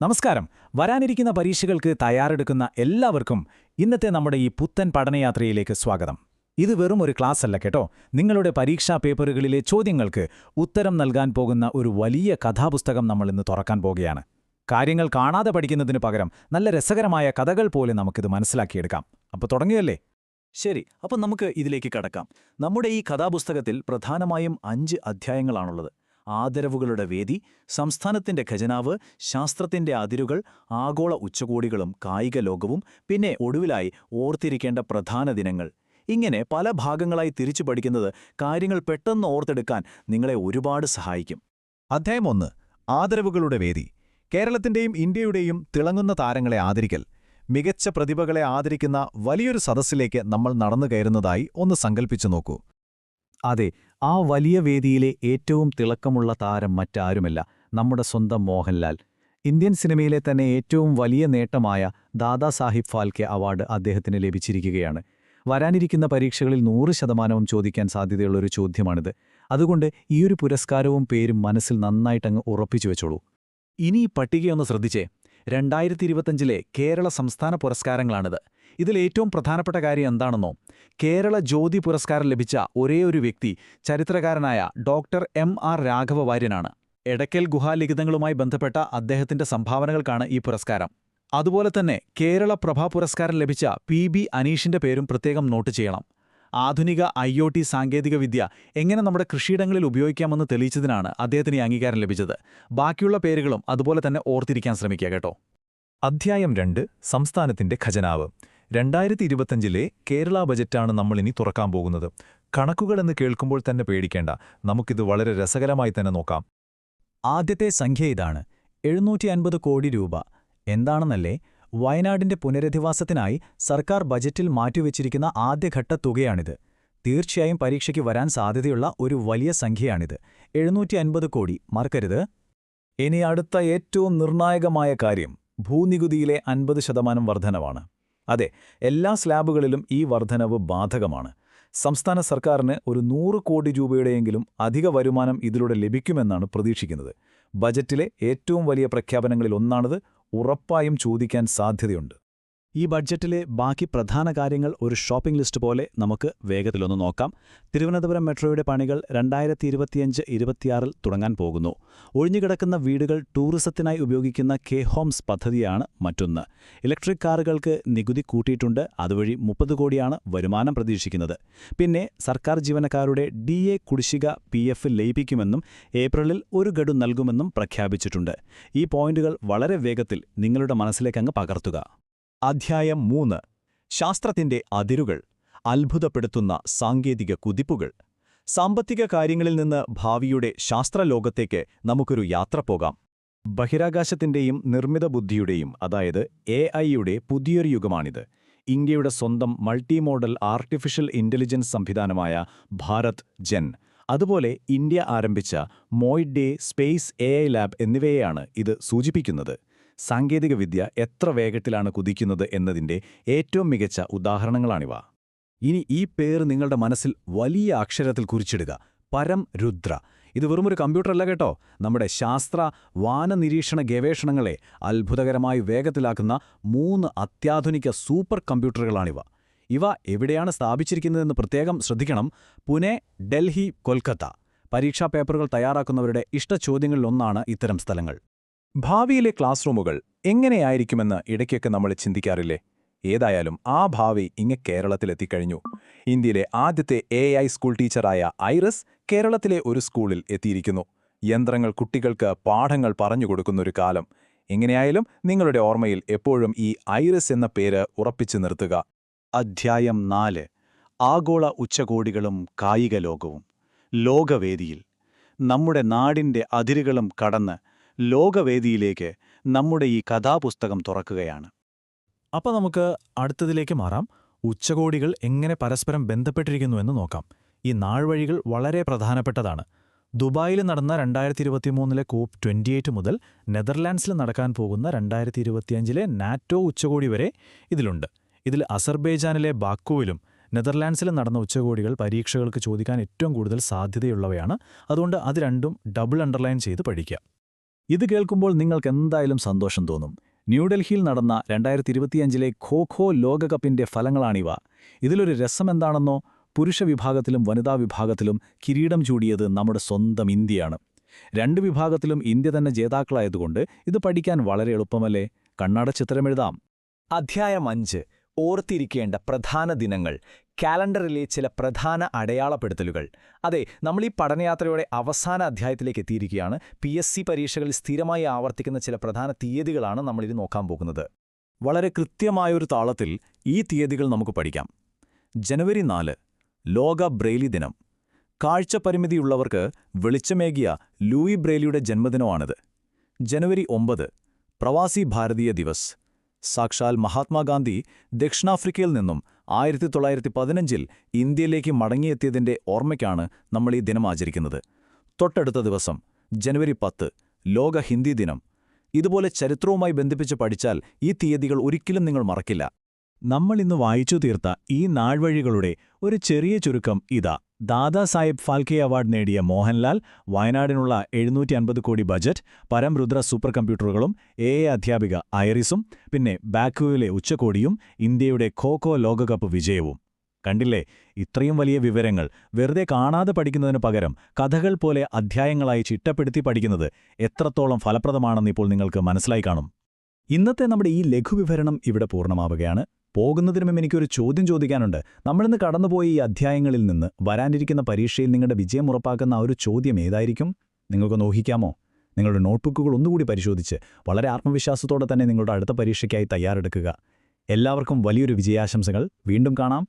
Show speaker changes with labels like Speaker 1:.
Speaker 1: നമസ്കാരം. വരാനിരിക്കുന്ന പരീക്ഷകൾക്ക് തയ്യാറെടുക്കുന്ന എല്ലാവർക്കും ഇന്നത്തെ നമ്മുടെ ഈ പുത്തൻ പഠനയാത്രയിലേക്ക് സ്വാഗതം. ഇത് വെറും ഒരു ക്ലാസ് അല്ല കേട്ടോ. നിങ്ങളുടെ പരീക്ഷാ പേപ്പറുകളിലെ ചോദ്യങ്ങൾക്ക് ഉത്തരം നൽകാൻ പോകുന്ന ഒരു വലിയ കഥാപുസ്തകം നമ്മൾ ഇന്ന് തുറക്കാൻ പോകുകയാണ്. കാര്യങ്ങൾ കാണാതെ പഠിക്കുന്നതിന് പകരം നല്ല രസകരമായ കഥകൾ പോലെ നമുക്കിത് മനസ്സിലാക്കിയെടുക്കാം. അപ്പോൾ തുടങ്ങിയല്ലേ? ശരി, അപ്പം നമുക്ക് ഇതിലേക്ക് കടക്കാം. നമ്മുടെ ഈ കഥാപുസ്തകത്തിൽ പ്രധാനമായും 5 അധ്യായങ്ങളാണുള്ളത്. ആദരവുകളുടെ വേദി, സംസ്ഥാനത്തിന്റെ ഖജനാവ്, ശാസ്ത്രത്തിന്റെ അതിരുകൾ, ആഗോള ഉച്ചകോടികളും കായിക ലോകവും, പിന്നെ ഒടുവിലായി ഓർത്തിരിക്കേണ്ട പ്രധാന ദിനങ്ങൾ. ഇങ്ങനെ പല ഭാഗങ്ങളായി തിരിച്ചു പഠിക്കുന്നത് കാര്യങ്ങൾ പെട്ടെന്ന് ഓർത്തെടുക്കാൻ നിങ്ങളെ ഒരുപാട് സഹായിക്കും.
Speaker 2: അധ്യായം 1. ആദരവുകളുടെ വേദി. കേരളത്തിന്റെയും ഇന്ത്യയുടെയും തിളങ്ങുന്ന താരങ്ങളെ ആദരിക്കൽ. മികച്ച പ്രതിഭകളെ ആദരിക്കുന്ന വലിയൊരു സദസ്സിലേക്ക് നമ്മൾ നടന്നു കയറുന്നതായി ഒന്ന് സങ്കൽപ്പിച്ചു നോക്കൂ.
Speaker 1: അതെ, ആ വലിയ വേദിയിലെ ഏറ്റവും തിളക്കമുള്ള താരം മറ്റാരുമല്ല, നമ്മുടെ സ്വന്തം മോഹൻലാൽ. ഇന്ത്യൻ സിനിമയിലെ തന്നെ ഏറ്റവും വലിയ നേട്ടമായ ദാദാസാഹിബ് ഫാൽക്കെ അവാർഡ് അദ്ദേഹത്തിന് ലഭിച്ചിരിക്കുകയാണ്. വരാനിരിക്കുന്ന പരീക്ഷകളിൽ 100% ചോദിക്കാൻ സാധ്യതയുള്ളൊരു ചോദ്യമാണിത്. അതുകൊണ്ട് ഈയൊരു പുരസ്കാരവും പേരും മനസ്സിൽ നന്നായിട്ടങ്ങ് ഉറപ്പിച്ചു വെച്ചോളൂ. ഇനി ഈ പട്ടികയൊന്ന് ശ്രദ്ധിച്ചേ. 2025 കേരള സംസ്ഥാന പുരസ്കാരങ്ങളാണിത്. ഇതിൽ ഏറ്റവും പ്രധാനപ്പെട്ട കാര്യം എന്താണെന്നോ? കേരള ജ്യോതി പുരസ്കാരം ലഭിച്ച ഒരേയൊരു വ്യക്തി ചരിത്രകാരനായ ഡോക്ടർ M.R. രാഘവ വാര്യനാണ്. എടക്കൽ ഗുഹാലിഖിതങ്ങളുമായി ബന്ധപ്പെട്ട അദ്ദേഹത്തിന്റെ സംഭാവനകൾക്കാണ് ഈ പുരസ്കാരം. അതുപോലെ തന്നെ കേരള പ്രഭാ പുരസ്കാരം ലഭിച്ച P.B. അനീഷിന്റെ പേരും പ്രത്യേകം നോട്ട് ചെയ്യണം. ആധുനിക IoT സാങ്കേതികവിദ്യ എങ്ങനെ നമ്മുടെ കൃഷിയിടങ്ങളിൽ ഉപയോഗിക്കാമെന്ന് തെളിയിച്ചതിനാണ് അദ്ദേഹത്തിന് ഈ അംഗീകാരം ലഭിച്ചത്. ബാക്കിയുള്ള പേരുകളും അതുപോലെ തന്നെ ഓർത്തിരിക്കാൻ ശ്രമിക്കുക കേട്ടോ.
Speaker 2: അധ്യായം 2. സംസ്ഥാനത്തിന്റെ ഖജനാവ്. 2025 കേരള ബജറ്റാണ് നമ്മളിനി തുറക്കാൻ പോകുന്നത്. കണക്കുകളെന്ന് കേൾക്കുമ്പോൾ തന്നെ പേടിക്കേണ്ട, നമുക്കിത് വളരെ രസകരമായി തന്നെ നോക്കാം.
Speaker 1: ആദ്യത്തെ സംഖ്യ ഇതാണ്: 750 കോടി രൂപ. എന്താണെന്നല്ലേ? വയനാടിന്റെ പുനരധിവാസത്തിനായി സർക്കാർ ബജറ്റിൽ മാറ്റിവെച്ചിരിക്കുന്ന ആദ്യഘട്ട തുകയാണിത്. തീർച്ചയായും പരീക്ഷയ്ക്ക് വരാൻ സാധ്യതയുള്ള ഒരു വലിയ സംഖ്യയാണിത്. 750 കോടി, മറക്കരുത്.
Speaker 2: ഇനി അടുത്ത ഏറ്റവും നിർണായകമായ കാര്യം ഭൂനികുതിയിലെ 50% വർധനവാണ്. അതെ, എല്ലാ സ്ലാബുകളിലും ഈ വർധനവ് ബാധകമാണ്. സംസ്ഥാന സർക്കാരിന് ഒരു 100 കോടി രൂപയുടെയെങ്കിലും അധിക വരുമാനം ഇതിലൂടെ ലഭിക്കുമെന്നാണ് പ്രതീക്ഷിക്കുന്നത്. ബജറ്റിലെ ഏറ്റവും വലിയ പ്രഖ്യാപനങ്ങളിലൊന്നാണിത്. ഉറപ്പായും ചോദിക്കാൻ സാധ്യതയുണ്ട്.
Speaker 1: ഈ ബഡ്ജറ്റിലെ ബാക്കി പ്രധാന കാര്യങ്ങൾ ഒരു ഷോപ്പിംഗ് ലിസ്റ്റ് പോലെ നമുക്ക് വേഗത്തിലൊന്ന് നോക്കാം. തിരുവനന്തപുരം മെട്രോയുടെ പണികൾ 2025-26 തുടങ്ങാൻ പോകുന്നു. ഒഴിഞ്ഞുകിടക്കുന്ന വീടുകൾ ടൂറിസത്തിനായി ഉപയോഗിക്കുന്ന K-ഹോംസ് പദ്ധതിയാണ് മറ്റൊന്ന്. ഇലക്ട്രിക് കാറുകൾക്ക് നികുതി കൂട്ടിയിട്ടുണ്ട്. അതുവഴി 30 കോടിയാണ് വരുമാനം പ്രതീക്ഷിക്കുന്നത്. പിന്നെ സർക്കാർ ജീവനക്കാരുടെ DA കുടിശ്ശിക PF ലയിപ്പിക്കുമെന്നും ഏപ്രിലിൽ ഒരു ഗഡു നൽകുമെന്നും പ്രഖ്യാപിച്ചിട്ടുണ്ട്. ഈ പോയിന്റുകൾ വളരെ വേഗത്തിൽ നിങ്ങളുടെ മനസ്സിലേക്കങ്ങ് പകർത്തുക.
Speaker 2: അധ്യായം 3. ശാസ്ത്രത്തിന്റെ അതിരുകൾ. അത്ഭുതപ്പെടുത്തുന്ന സാങ്കേതിക കുതിപ്പുകൾ. സാമ്പത്തിക കാര്യങ്ങളിൽ നിന്ന് ഭാവിയുടെ ശാസ്ത്രലോകത്തേക്ക് നമുക്കൊരു യാത്ര പോകാം. ബഹിരാകാശത്തിന്റെയും നിർമ്മിത ബുദ്ധിയുടെയും, അതായത് AI-യുടെ പുതിയൊരു യുഗമാണിത്. ഇന്ത്യയുടെ സ്വന്തം മൾട്ടിമോഡൽ ആർട്ടിഫിഷ്യൽ ഇന്റലിജൻസ് സംവിധാനമായ ഭാരത് ജെൻ, അതുപോലെ ഇന്ത്യ ആരംഭിച്ച മോയിഡേ സ്പേസ് AI ലാബ് എന്നിവയെയാണ് ഇത് സൂചിപ്പിക്കുന്നത്. സാങ്കേതികവിദ്യ എത്ര വേഗത്തിലാണ് കുതിക്കുന്നത് എന്നതിന്റെ ഏറ്റവും മികച്ച ഉദാഹരണങ്ങളാണിവ.
Speaker 1: ഇനി ഈ പേര് നിങ്ങളുടെ മനസ്സിൽ വലിയ അക്ഷരത്തിൽ കുറിച്ചിടുക: പരം രുദ്ര. ഇത് വെറുമൊരു കമ്പ്യൂട്ടറല്ല കേട്ടോ. നമ്മുടെ ശാസ്ത്ര വാനനിരീക്ഷണ ഗവേഷണങ്ങളെ അത്ഭുതകരമായി വേഗത്തിലാക്കുന്ന 3 അത്യാധുനിക സൂപ്പർ കമ്പ്യൂട്ടറുകളാണിവ. ഇവ എവിടെയാണ് സ്ഥാപിച്ചിരിക്കുന്നതെന്ന് പ്രത്യേകം ശ്രദ്ധിക്കണം. പുനെ, ഡൽഹി, കൊൽക്കത്ത. പരീക്ഷാ പേപ്പറുകൾ തയ്യാറാക്കുന്നവരുടെ ഇഷ്ടചോദ്യങ്ങളിലൊന്നാണ് ഇത്തരം സ്ഥലങ്ങൾ.
Speaker 2: ഭാവിയിലെ ക്ലാസ് റൂമുകൾ എങ്ങനെയായിരിക്കുമെന്ന് ഇടയ്ക്കൊക്കെ നമ്മൾ ചിന്തിക്കാറില്ലേ? ഏതായാലും ആ ഭാവി ഇങ്ങ് കേരളത്തിലെത്തിക്കഴിഞ്ഞു. ഇന്ത്യയിലെ ആദ്യത്തെ AI സ്കൂൾ ടീച്ചറായ ഐറിസ് കേരളത്തിലെ ഒരു സ്കൂളിൽ എത്തിയിരിക്കുന്നു. യന്ത്രങ്ങൾ കുട്ടികൾക്ക് പാഠങ്ങൾ പറഞ്ഞുകൊടുക്കുന്നൊരു കാലം. എങ്ങനെയായാലും നിങ്ങളുടെ ഓർമ്മയിൽ എപ്പോഴും ഈ ഐറിസ് എന്ന പേര് ഉറപ്പിച്ചു നിർത്തുക.
Speaker 1: അധ്യായം 4. ആഗോള ഉച്ചകോടികളും കായിക ലോകവും. ലോകവേദിയിൽ. നമ്മുടെ നാടിന്റെ അതിരുകളും കടന്ന് ലോകവേദിയിലേക്ക് നമ്മുടെ ഈ കഥാപുസ്തകം തുറക്കുകയാണ്. അപ്പോൾ നമുക്ക് അടുത്തതിലേക്ക് മാറാം. ഉച്ചകോടികൾ എങ്ങനെ പരസ്പരം ബന്ധപ്പെട്ടിരിക്കുന്നുവെന്ന് നോക്കാം. ഈ നാൾവഴികൾ വളരെ പ്രധാനപ്പെട്ടതാണ്. ദുബായിൽ നടന്ന 2023 COP28 മുതൽ നെതർലാൻഡ്സിൽ നടക്കാൻ പോകുന്ന 2025 നാറ്റോ ഉച്ചകോടി വരെ ഇതിലുണ്ട്. ഇതിൽ അസർബൈജാനിലെ ബാക്കുവിലും നെതർലാൻഡ്സിലും നടന്ന ഉച്ചകോടികൾ പരീക്ഷകൾക്ക് ചോദിക്കാൻ ഏറ്റവും കൂടുതൽ സാധ്യതയുള്ളവയാണ്. അതുകൊണ്ട് അത് രണ്ടും ഡബിൾ അണ്ടർലൈൻ ചെയ്ത് പഠിക്കുക. ഇത് കേൾക്കുമ്പോൾ നിങ്ങൾക്ക് എന്തായാലും സന്തോഷം തോന്നും. ന്യൂഡൽഹിയിൽ നടന്ന 2025 ഖോ-ഖോ ലോകകപ്പിന്റെ ഫലങ്ങളാണിവ. ഇതിലൊരു രസമെന്താണെന്നോ, പുരുഷ വിഭാഗത്തിലും വനിതാ വിഭാഗത്തിലും കിരീടം ചൂടിയത് നമ്മുടെ സ്വന്തം ഇന്ത്യയാണ്. രണ്ട് വിഭാഗത്തിലും ഇന്ത്യ തന്നെ ജേതാക്കളായതുകൊണ്ട് ഇത് പഠിക്കാൻ വളരെ എളുപ്പമല്ലേ? കണ്ണടച്ചിത്തരമെഴുതാം. അധ്യായം 5. ഓർത്തിരിക്കേണ്ട പ്രധാന ദിനങ്ങൾ. കാലണ്ടറിലെ ചില പ്രധാന അടയാളപ്പെടുത്തലുകൾ. അതെ, നമ്മൾ ഈ പഠനയാത്രയുടെ അവസാന അധ്യായത്തിലേക്ക് എത്തിയിരിക്കുകയാണ്. PSC പരീക്ഷകളിൽ സ്ഥിരമായി ആവർത്തിക്കുന്ന ചില പ്രധാന തീയതികളാണ് നമ്മളിത് നോക്കാൻ പോകുന്നത്. വളരെ കൃത്യമായൊരു താളത്തിൽ ഈ തീയതികൾ നമുക്ക് പഠിക്കാം. ജനുവരി 4 ലോക ബ്രെയിലി ദിനം. കാഴ്ചപരിമിതിയുള്ളവർക്ക് വെളിച്ചമേകിയ ലൂയി ബ്രെയിലിയുടെ ജന്മദിനമാണിത്. ജനുവരി 9 പ്രവാസി ഭാരതീയ ദിവസ്. സാക്ഷാൽ മഹാത്മാഗാന്ധി ദക്ഷിണാഫ്രിക്കയിൽ നിന്നും 1915 ഇന്ത്യയിലേക്ക് മടങ്ങിയെത്തിയതിന്റെ ഓർമ്മയ്ക്കാണ് നമ്മൾ ഈ ദിനം ആചരിക്കുന്നത്. തൊട്ടടുത്ത ദിവസം ജനുവരി 10 ലോക ഹിന്ദി ദിനം. ഇതുപോലെ ചരിത്രവുമായി ബന്ധിപ്പിച്ച് പഠിച്ചാൽ ഈ തീയതികൾ ഒരിക്കലും നിങ്ങൾ മറക്കില്ല. നമ്മൾ ഇന്ന് വായിച്ചു തീർത്ത ഈ നാൾവഴികളുടെ ഒരു ചെറിയ ചുരുക്കം ഇതാ. ദാദാസാഹിബ് ഫാൽക്കെ അവാർഡ് നേടിയ മോഹൻലാൽ, വയനാടിനുള്ള 750 കോടി ബജറ്റ്, പരംരുദ്ര സൂപ്പർ കമ്പ്യൂട്ടറുകളും AI അധ്യാപിക ഐറിസും, പിന്നെ ബാക്കുവിലെ ഉച്ചകോടിയും ഇന്ത്യയുടെ ഖോ-ഖോ ലോകകപ്പ് വിജയവും. കണ്ടില്ലേ? ഇത്രയും വലിയ വിവരങ്ങൾ വെറുതെ കാണാതെ പഠിക്കുന്നതിനു പകരം കഥകൾ പോലെ അധ്യായങ്ങളായി ചിട്ടപ്പെടുത്തി പഠിക്കുന്നത് എത്രത്തോളം ഫലപ്രദമാണെന്ന് ഇപ്പോൾ നിങ്ങൾക്ക് മനസ്സിലായി കാണും. ഇന്നത്തെ നമ്മുടെ ഈ ലഘുവിവരണം ഇവിടെ പൂർണ്ണമാവുകയാണ്. പോകുന്നതിനും എനിക്കൊരു ചോദ്യം ചോദിക്കാനുണ്ട്. നമ്മളിന്ന് കടന്നുപോയ ഈ അധ്യായങ്ങളിൽ നിന്ന് വരാനിരിക്കുന്ന പരീക്ഷയിൽ നിങ്ങളുടെ വിജയം ഉറപ്പാക്കുന്ന ആ ഒരു ചോദ്യം ഏതായിരിക്കും? നിങ്ങൾക്കൊന്ന് ഊഹിക്കാമോ? നിങ്ങളുടെ നോട്ട്ബുക്കുകൾ ഒന്നുകൂടി പരിശോധിച്ച് വളരെ ആത്മവിശ്വാസത്തോടെ തന്നെ നിങ്ങളുടെ അടുത്ത പരീക്ഷയ്ക്കായി തയ്യാറെടുക്കുക. എല്ലാവർക്കും വലിയൊരു വിജയാശംസകൾ. വീണ്ടും കാണാം.